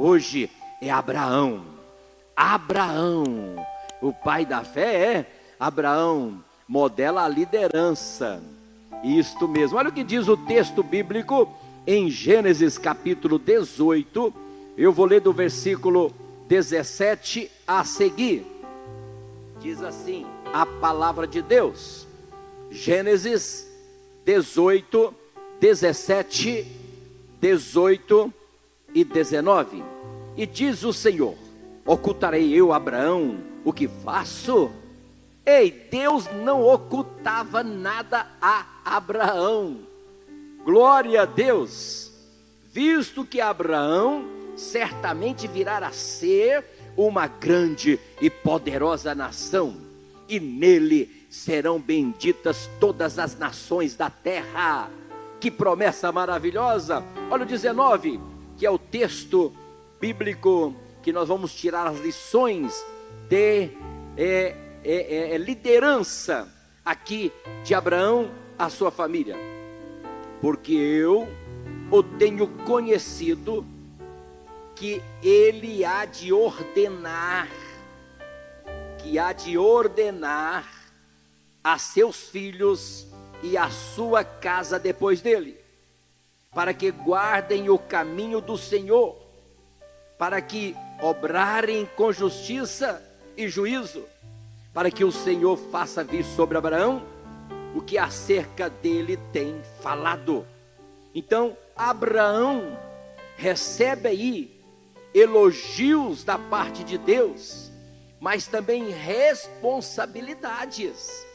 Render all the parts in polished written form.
hoje é Abraão. Abraão, o pai da fé é Abraão, modela a liderança. Isto mesmo, olha o que diz o texto bíblico em Gênesis capítulo 18. Eu vou ler do versículo 17 a seguir. Diz assim a palavra de Deus, Gênesis 18, 17, 18 e 19. E diz o Senhor: ocultarei eu, Abraão, o que faço? Ei, Deus não ocultava nada a Abraão. Glória a Deus, visto que Abraão certamente virá a ser uma grande e poderosa nação, e nele serão benditas todas as nações da terra. Que promessa maravilhosa! Olha o 19, que é o texto bíblico que nós vamos tirar as lições de liderança aqui de Abraão, a sua família. Porque eu o tenho conhecido, que ele há de ordenar, a seus filhos e a sua casa depois dele, para que guardem o caminho do Senhor, para que obrarem com justiça e juízo, para que o Senhor faça vir sobre Abraão o que acerca dele tem falado. Então Abraão recebe aí elogios da parte de Deus, mas também responsabilidades.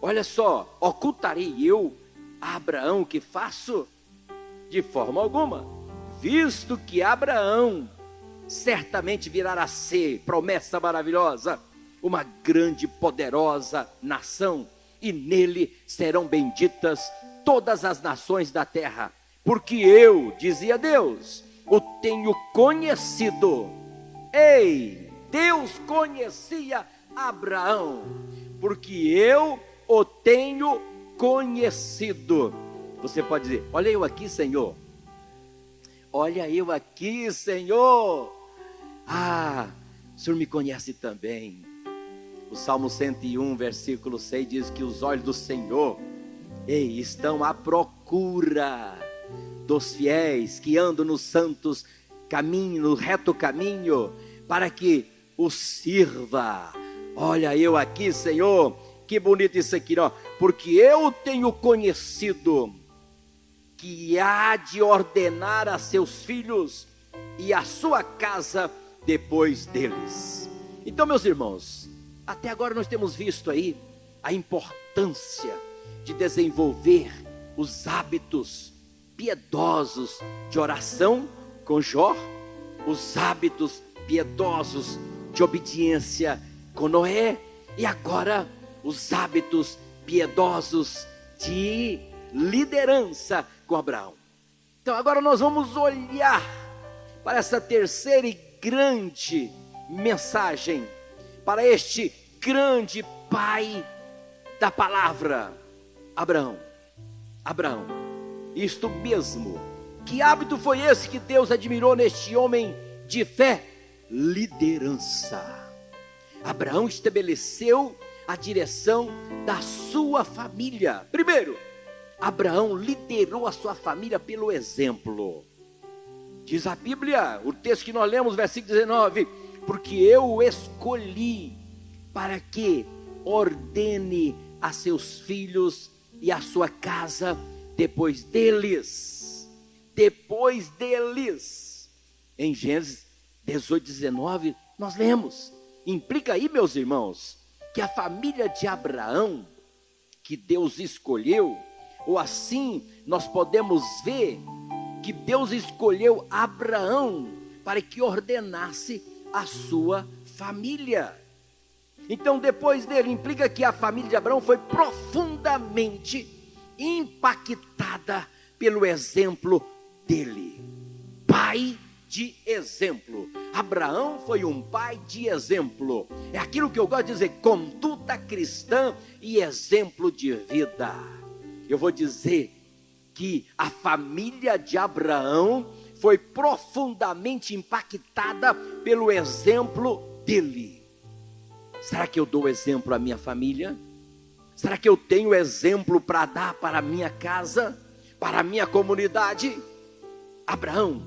Olha só, ocultarei eu a Abraão o que faço? De forma alguma, visto que Abraão certamente virá a ser, promessa maravilhosa, uma grande e poderosa nação, e nele serão benditas todas as nações da terra, porque eu, dizia Deus, o tenho conhecido. Ei, Deus conhecia Abraão, porque eu o tenho conhecido. Você pode dizer: olha eu aqui, Senhor. Olha eu aqui, Senhor. Ah, o Senhor me conhece também. O Salmo 101, versículo 6 diz que os olhos do Senhor, ei, estão à procura dos fiéis que andam nos santos caminhos, no reto caminho, para que os sirva. Olha eu aqui, Senhor. Que bonito isso aqui, ó. Porque eu tenho conhecido que há de ordenar a seus filhos e a sua casa depois deles. Então, meus irmãos, até agora nós temos visto aí a importância de desenvolver os hábitos piedosos de oração com Jó, os hábitos piedosos de obediência com Noé, e agora os hábitos piedosos de liderança com Abraão. Então agora nós vamos olhar para essa terceira e grande mensagem, para este grande pai da palavra, Abraão. Abraão, isto mesmo. Que hábito foi esse que Deus admirou neste homem de fé? Liderança. Abraão estabeleceu a direção da sua família. Primeiro, Abraão liderou a sua família pelo exemplo. Diz a Bíblia, o texto que nós lemos, versículo 19: porque eu o escolhi para que ordene a seus filhos e a sua casa depois deles. Depois deles. Em Gênesis 18, 19, nós lemos. Implica aí, meus irmãos, que a família de Abraão, que Deus escolheu, ou assim nós podemos ver que Deus escolheu Abraão para que ordenasse a sua família. Então depois dele, implica que a família de Abraão foi profundamente impactada pelo exemplo dele. Pai de exemplo. Abraão foi um pai de exemplo. É aquilo que eu gosto de dizer, conduta cristã e exemplo de vida. Eu vou dizer que a família de Abraão foi profundamente impactada pelo exemplo dele. Será que eu dou exemplo à minha família? Será que eu tenho exemplo para dar para a minha casa, para a minha comunidade? Abraão,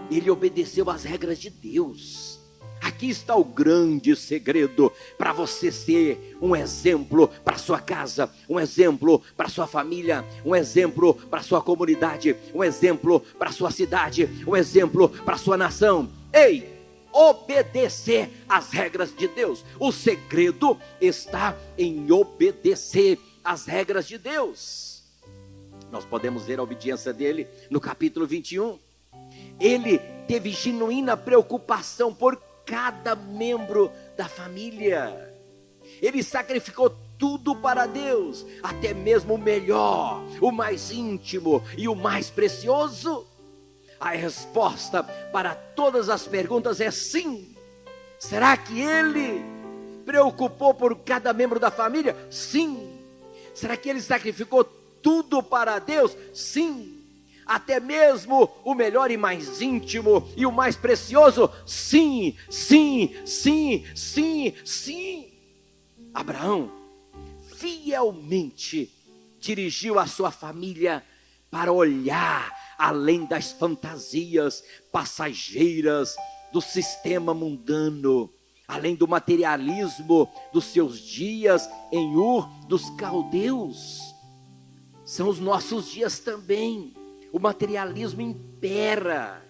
ele obedeceu às regras de Deus. Aqui está o grande segredo para você ser um exemplo para sua casa, um exemplo para sua família, um exemplo para sua comunidade, um exemplo para sua cidade, um exemplo para sua nação. Ei, obedecer às regras de Deus. O segredo está em obedecer às regras de Deus. Nós podemos ver a obediência dele no capítulo 21. Ele teve genuína preocupação por cada membro da família. Ele sacrificou tudo para Deus, até mesmo o melhor, o mais íntimo e o mais precioso. A resposta para todas as perguntas é sim. Será que ele preocupou por cada membro da família? Sim. Será que ele sacrificou tudo para Deus? Sim. Até mesmo o melhor e mais íntimo e o mais precioso? Sim, sim, sim, sim, sim. Abraão fielmente dirigiu a sua família para olhar além das fantasias passageiras do sistema mundano, além do materialismo dos seus dias em Ur dos Caldeus. São os nossos dias também. O materialismo impera,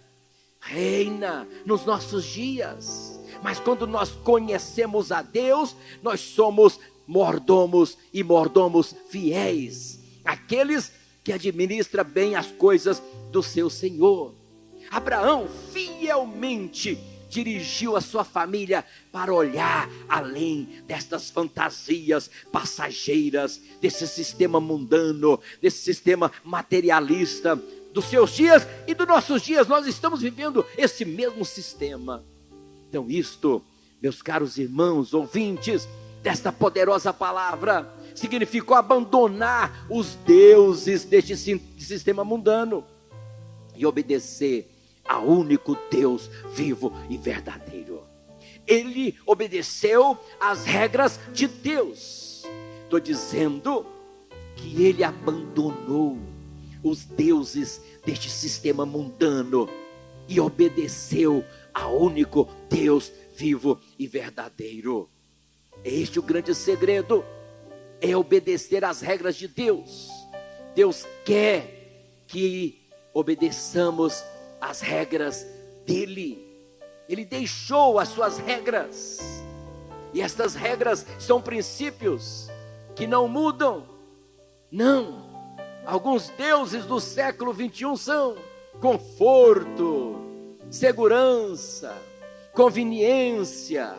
reina nos nossos dias. Mas quando nós conhecemos a Deus, nós somos mordomos e mordomos fiéis, aqueles que administram bem as coisas do seu Senhor. Abraão fielmente dirigiu a sua família para olhar além destas fantasias passageiras, desse sistema mundano, desse sistema materialista dos seus dias e dos nossos dias. Nós estamos vivendo esse mesmo sistema. Então isto, meus caros irmãos, ouvintes desta poderosa palavra, significou abandonar os deuses deste sistema mundano e obedecer ao único Deus vivo e verdadeiro. Ele obedeceu às regras de Deus. Estou dizendo que ele abandonou os deuses deste sistema mundano e obedeceu ao único Deus vivo e verdadeiro. Este é o grande segredo, é obedecer às regras de Deus. Deus quer que obedeçamos às regras dele. Ele deixou as suas regras, e estas regras são princípios que não mudam. Não, alguns deuses do século 21 são conforto, segurança, conveniência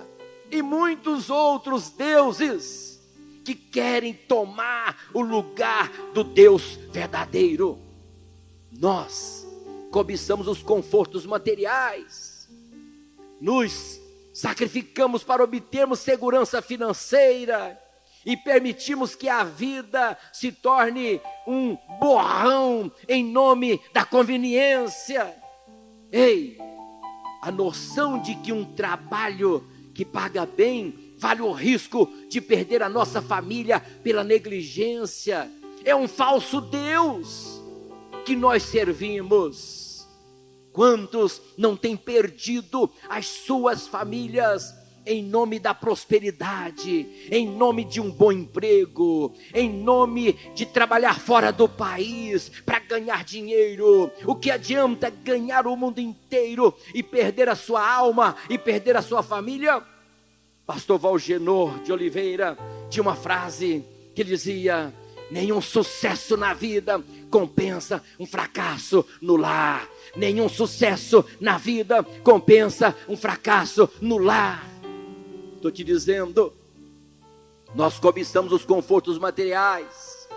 e muitos outros deuses que querem tomar o lugar do Deus verdadeiro. Nós cobiçamos os confortos materiais, nos sacrificamos para obtermos segurança financeira e permitimos que a vida se torne um borrão em nome da conveniência. Ei, a noção de que um trabalho que paga bem vale o risco de perder a nossa família pela negligência é um falso Deus que nós servimos. Quantos não têm perdido as suas famílias em nome da prosperidade, em nome de um bom emprego, em nome de trabalhar fora do país para ganhar dinheiro? O que adianta ganhar o mundo inteiro e perder a sua alma e perder a sua família? Pastor Valgenor de Oliveira tinha uma frase que dizia: nenhum sucesso na vida compensa um fracasso no lar. Nenhum sucesso na vida compensa um fracasso no lar. Estou te dizendo, nós cobiçamos os confortos materiais,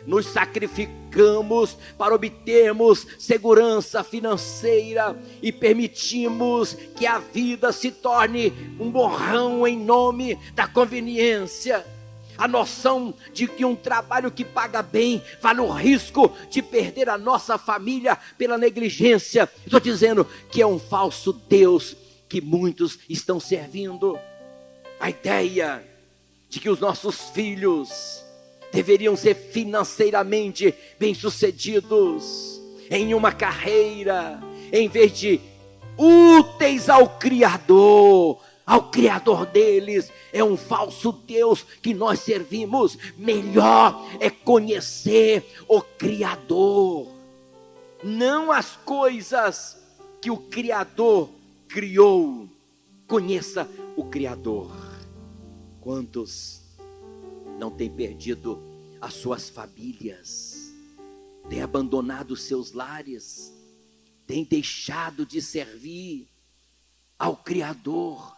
nos sacrificamos para obtermos segurança financeira e permitimos que a vida se torne um borrão em nome da conveniência. A noção de que um trabalho que paga bem vale o risco de perder a nossa família pela negligência. Estou dizendo que é um falso Deus que muitos estão servindo. A ideia de que os nossos filhos deveriam ser financeiramente bem-sucedidos em uma carreira, em vez de úteis ao Criador deles, é um falso Deus que nós servimos. Melhor é conhecer o Criador, não as coisas que o Criador criou. Conheça o Criador. Quantos não têm perdido as suas famílias, têm abandonado seus lares, têm deixado de servir ao Criador?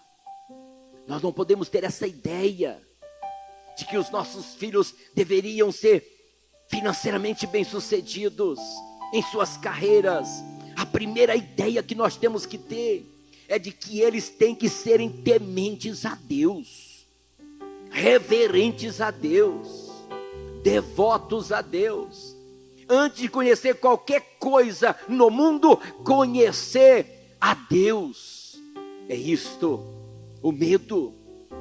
Nós não podemos ter essa ideia de que os nossos filhos deveriam ser financeiramente bem-sucedidos em suas carreiras. A primeira ideia que nós temos que ter é de que eles têm que serem tementes a Deus, reverentes a Deus, devotos a Deus. Antes de conhecer qualquer coisa no mundo, conhecer a Deus. É isto. O medo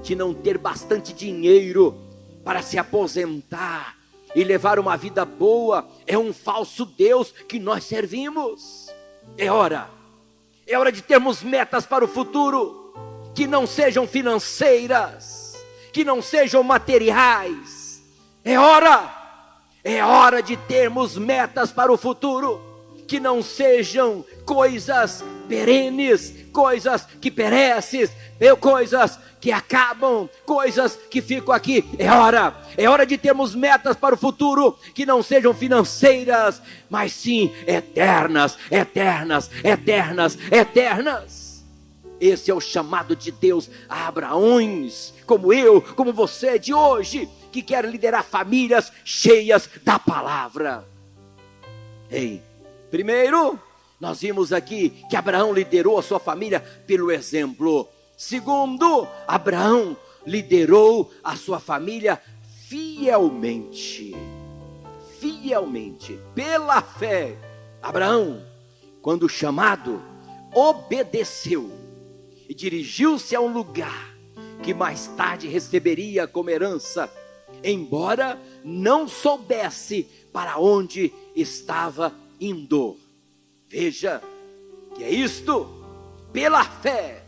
de não ter bastante dinheiro para se aposentar e levar uma vida boa é um falso Deus que nós servimos. É hora de termos metas para o futuro, que não sejam financeiras, que não sejam materiais. É hora de termos metas para o futuro, que não sejam coisas perenes, coisas que perecem, coisas que acabam, coisas que ficam aqui. É hora de termos metas para o futuro, que não sejam financeiras, mas sim eternas, eternas, eternas, eternas. Esse é o chamado de Deus a Abraões, como eu, como você de hoje, que quer liderar famílias cheias da palavra. Primeiro, nós vimos aqui que Abraão liderou a sua família pelo exemplo. Segundo, Abraão liderou a sua família fielmente, pela fé. Abraão, quando chamado, obedeceu e dirigiu-se a um lugar que mais tarde receberia como herança, embora não soubesse para onde estava indo. Veja que é isto: pela fé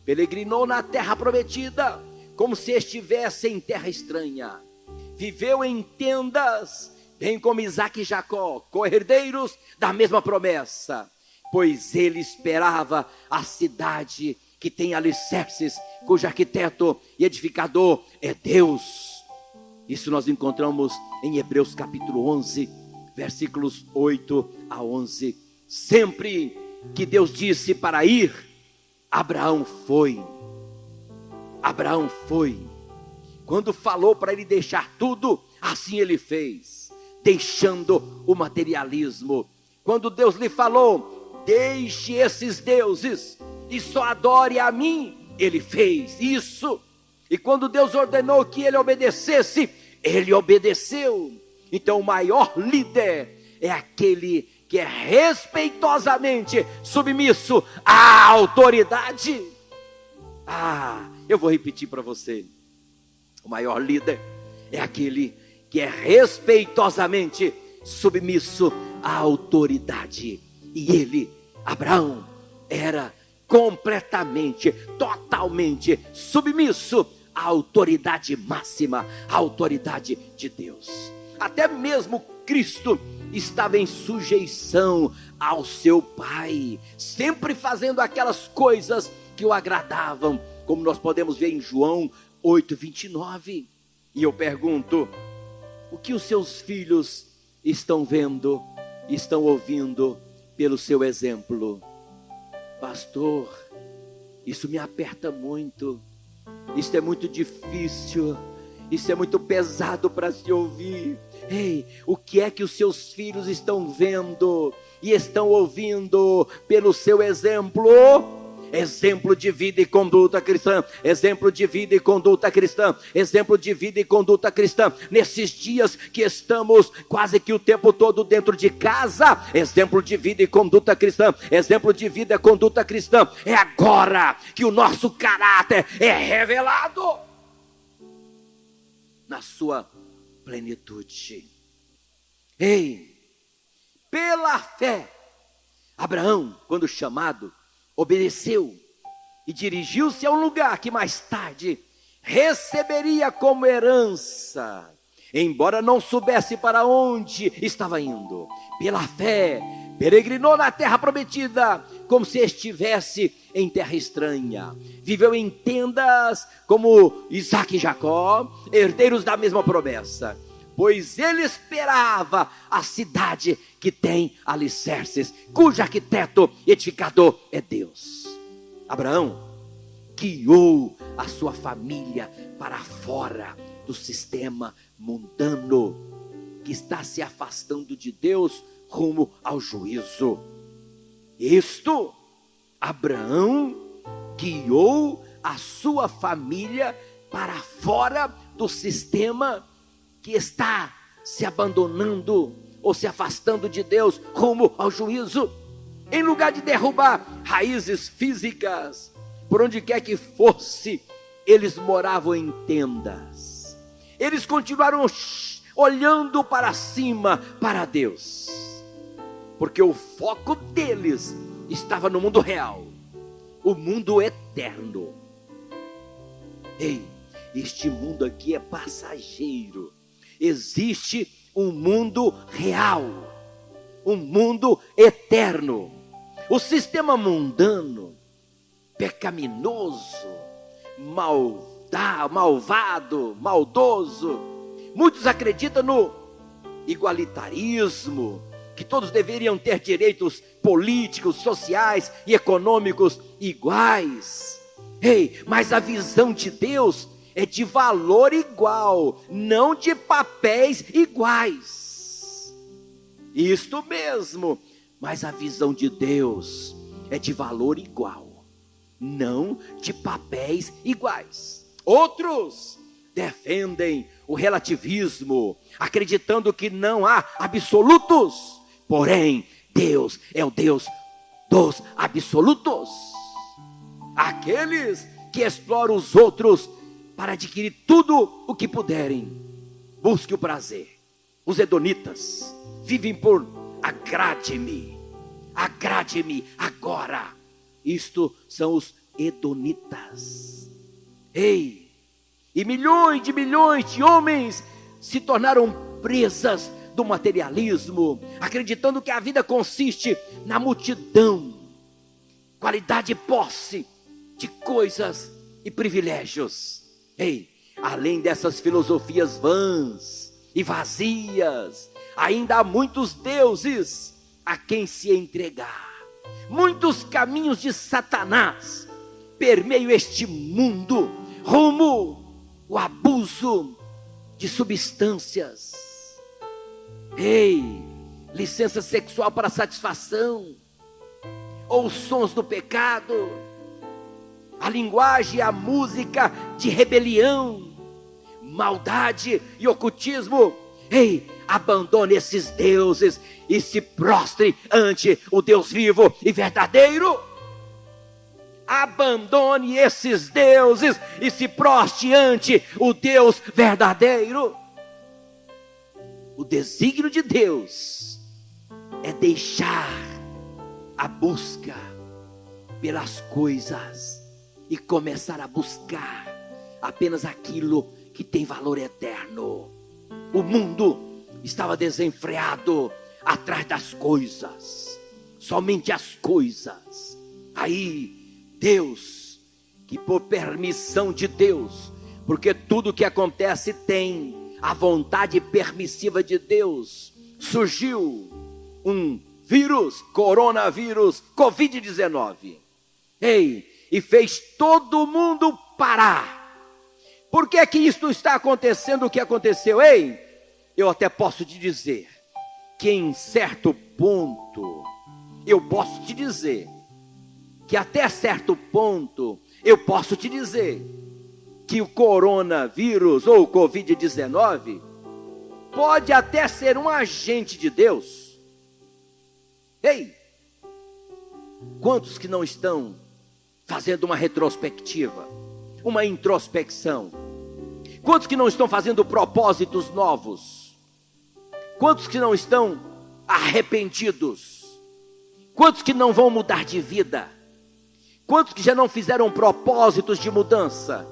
peregrinou na terra prometida, como se estivesse em terra estranha. Viveu em tendas, bem como Isaque e Jacó, co-herdeiros da mesma promessa, pois ele esperava a cidade que tem alicerces, cujo arquiteto e edificador é Deus. Isso nós encontramos em Hebreus capítulo 11, versículos 8 a 11. Sempre que Deus disse para ir, Abraão foi. Quando falou para ele deixar tudo, assim ele fez, deixando o materialismo. Quando Deus lhe falou, deixe esses deuses e só adore a mim, ele fez isso. E quando Deus ordenou que ele obedecesse, ele obedeceu. Então o maior líder é aquele que é respeitosamente submisso à autoridade. Eu vou repetir para você: o maior líder é aquele que é respeitosamente submisso à autoridade. E ele, Abraão, era completamente, totalmente submisso à autoridade máxima, à autoridade de Deus. Até mesmo Cristo estava em sujeição ao seu Pai, sempre fazendo aquelas coisas que o agradavam, como nós podemos ver em João 8:29. E eu pergunto: o que os seus filhos estão vendo, estão ouvindo pelo seu exemplo? Pastor, isso me aperta muito, isso é muito difícil, isso é muito pesado para se ouvir. O que é que os seus filhos estão vendo e estão ouvindo pelo seu exemplo? exemplo de vida e conduta cristã, exemplo de vida e conduta cristã, exemplo de vida e conduta cristã. Nesses dias que estamos quase que o tempo todo dentro de casa, exemplo de vida e conduta cristã, exemplo de vida e conduta cristã. É agora que o nosso caráter é revelado na sua plenitude. Ei, pela fé, Abraão, quando chamado, obedeceu e dirigiu-se a um lugar que mais tarde receberia como herança, embora não soubesse para onde estava indo. Pela fé, peregrinou na terra prometida, como se estivesse em terra estranha. Viveu em tendas como Isaac e Jacó, herdeiros da mesma promessa, pois ele esperava a cidade que tem alicerces, cujo arquiteto e edificador é Deus. Abraão guiou a sua família para fora do sistema mundano que está se afastando de Deus rumo ao juízo. Abraão guiou a sua família para fora do sistema que está se abandonando ou se afastando de Deus rumo ao juízo. Em lugar de derrubar raízes físicas, por onde quer que fosse, eles moravam em tendas. Eles continuaram olhando para cima, para Deus, porque o foco deles estava no mundo real, o mundo eterno. Ei, este mundo aqui é passageiro. Existe um mundo real, um mundo eterno. O sistema mundano, pecaminoso, malvado, maldoso, muitos acreditam no igualitarismo, que todos deveriam ter direitos políticos, sociais e econômicos iguais. Ei, mas a visão de Deus é de valor igual, não de papéis iguais. Isto mesmo, mas a visão de Deus é de valor igual, não de papéis iguais. Outros defendem o relativismo, acreditando que não há absolutos. Porém, Deus é o Deus dos absolutos. Aqueles que exploram os outros para adquirir tudo o que puderem, busquem o prazer. Os hedonitas vivem por agrade-me agora. Isto são os hedonitas. Ei, e milhões de homens se tornaram presas do materialismo, acreditando que a vida consiste na multidão, qualidade e posse de coisas e privilégios. Ei, além dessas filosofias vãs e vazias, ainda há muitos deuses a quem se entregar. Muitos caminhos de Satanás permeiam este mundo rumo ao abuso de substâncias. Ei, licença sexual para satisfação, ou sons do pecado, a linguagem e a música de rebelião, maldade e ocultismo. Ei, abandone esses deuses e se prostre ante o Deus vivo e verdadeiro. Abandone esses deuses e se prostre ante o Deus verdadeiro. O desígnio de Deus é deixar a busca pelas coisas e começar a buscar apenas aquilo que tem valor eterno. O mundo estava desenfreado atrás das coisas, somente as coisas. Aí Deus, que por permissão de Deus, porque tudo que acontece tem a vontade permissiva de Deus, surgiu um vírus, coronavírus, Covid-19. Ei, e fez todo mundo parar. Por que que isto está acontecendo, o que aconteceu? Ei, eu até posso te dizer que em certo ponto, eu posso te dizer que que até certo ponto eu posso te dizer que o coronavírus ou o Covid-19 pode até ser um agente de Deus. Ei, quantos que não estão fazendo uma retrospectiva, uma introspecção? Quantos que não estão fazendo propósitos novos? Quantos que não estão arrependidos? Quantos que não vão mudar de vida? Quantos que já não fizeram propósitos de mudança?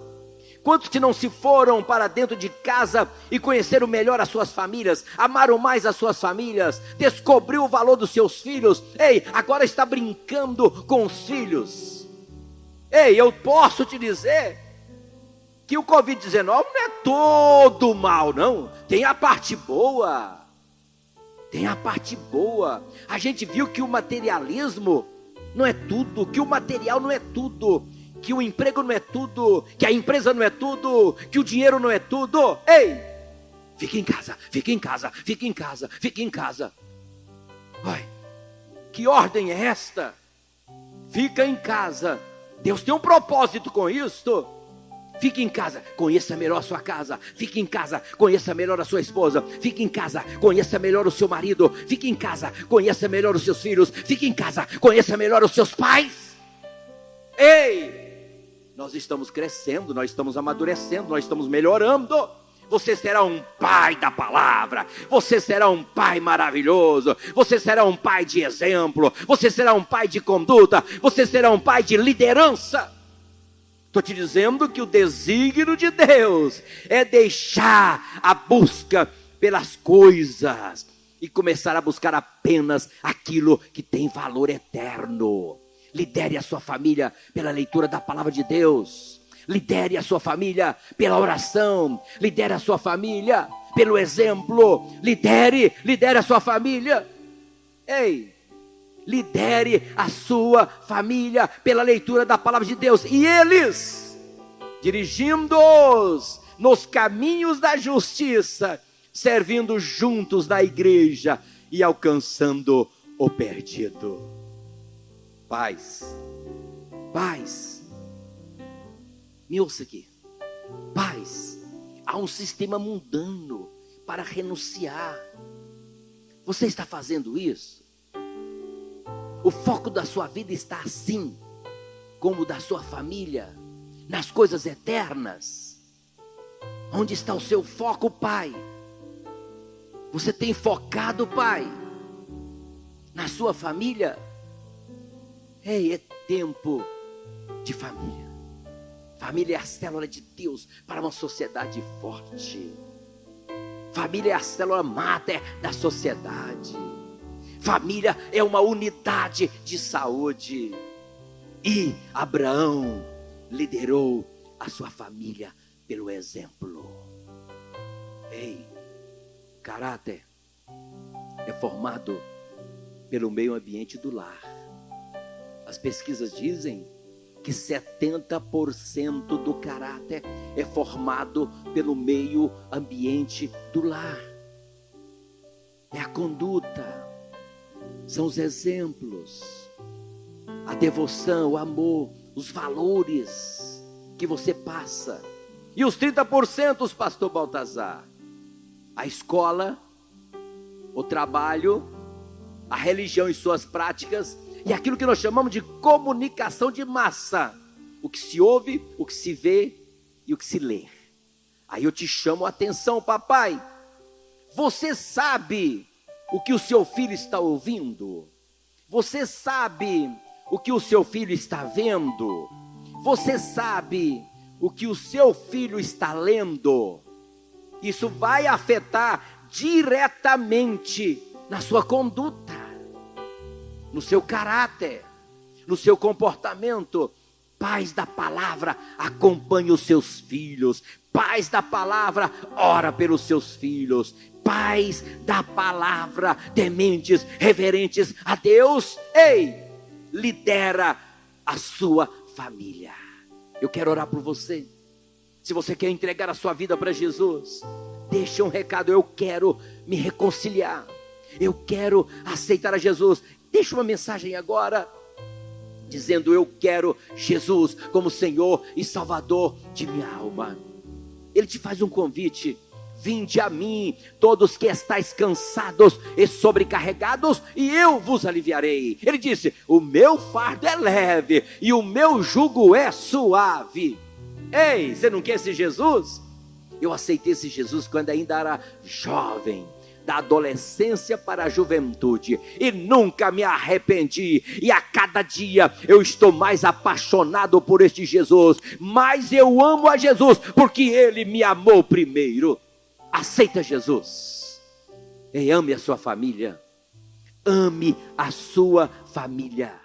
Quantos que não se foram para dentro de casa e conheceram melhor as suas famílias, amaram mais as suas famílias, descobriu o valor dos seus filhos? Ei, agora está brincando com os filhos. Ei, eu posso te dizer que o Covid-19 não é todo mal, não. Tem a parte boa. Tem a parte boa. A gente viu que o materialismo não é tudo, que o material não é tudo, que o emprego não é tudo, que a empresa não é tudo, que o dinheiro não é tudo. Ei, fica em casa, fica em casa, fica em casa, fica em casa. Ai, que ordem é esta? Fica em casa. Deus tem um propósito com isto. Fique em casa, conheça melhor a sua casa. Fique em casa, conheça melhor a sua esposa. Fique em casa, conheça melhor o seu marido. Fique em casa, conheça melhor os seus filhos. Fique em casa, conheça melhor os seus pais. Ei, nós estamos crescendo, nós estamos amadurecendo, nós estamos melhorando. Você será um pai da palavra, você será um pai maravilhoso, você será um pai de exemplo, você será um pai de conduta, você será um pai de liderança. Estou te dizendo que o desígnio de Deus é deixar a busca pelas coisas e começar a buscar apenas aquilo que tem valor eterno. Lidere a sua família pela leitura da palavra de Deus. Lidere a sua família pela oração. Lidere a sua família pelo exemplo. Lidere a sua família. Ei, lidere a sua família pela leitura da palavra de Deus. E eles, dirigindo-os nos caminhos da justiça, servindo juntos na igreja e alcançando o perdido. Pais, me ouça aqui. Pais, há um sistema mundano para renunciar. Você está fazendo isso? O foco da sua vida está assim, como o da sua família, nas coisas eternas. Onde está o seu foco, pai? Você tem focado, pai, na sua família? Ei, é tempo de família. Família é a célula de Deus para uma sociedade forte. Família é a célula máter da sociedade. Família é uma unidade de saúde. E Abraão liderou a sua família pelo exemplo. Ei, caráter é formado pelo meio ambiente do lar. As pesquisas dizem que 70% do caráter é formado pelo meio ambiente do lar. É a conduta, são os exemplos, a devoção, o amor, os valores que você passa. E os 30%, pastor Baltazar? A escola, o trabalho, a religião e suas práticas, e aquilo que nós chamamos de comunicação de massa. O que se ouve, o que se vê e o que se lê. Aí eu te chamo a atenção, papai. Você sabe o que o seu filho está ouvindo? Você sabe o que o seu filho está vendo? Você sabe o que o seu filho está lendo? Isso vai afetar diretamente na sua conduta, no seu caráter, no seu comportamento. Pais da palavra, acompanhe os seus filhos. Pais da palavra, ora pelos seus filhos. Pais da palavra, tementes, reverentes a Deus. Ei, lidera a sua família. Eu quero orar por você. Se você quer entregar a sua vida para Jesus, deixa um recado. Eu quero me reconciliar. Eu quero aceitar a Jesus. Deixa uma mensagem agora. dizendo: eu quero Jesus como Senhor e Salvador de minha alma. Ele te faz um convite: vinde a mim, todos que estáis cansados e sobrecarregados, e eu vos aliviarei. Ele disse: o meu fardo é leve e o meu jugo é suave. Ei, você não quer esse Jesus? Eu aceitei esse Jesus quando ainda era jovem, da adolescência para a juventude, e nunca me arrependi, e a cada dia eu estou mais apaixonado por este Jesus, mas eu amo a Jesus, porque Ele me amou primeiro. Aceita Jesus, e ame a sua família, ame a sua família.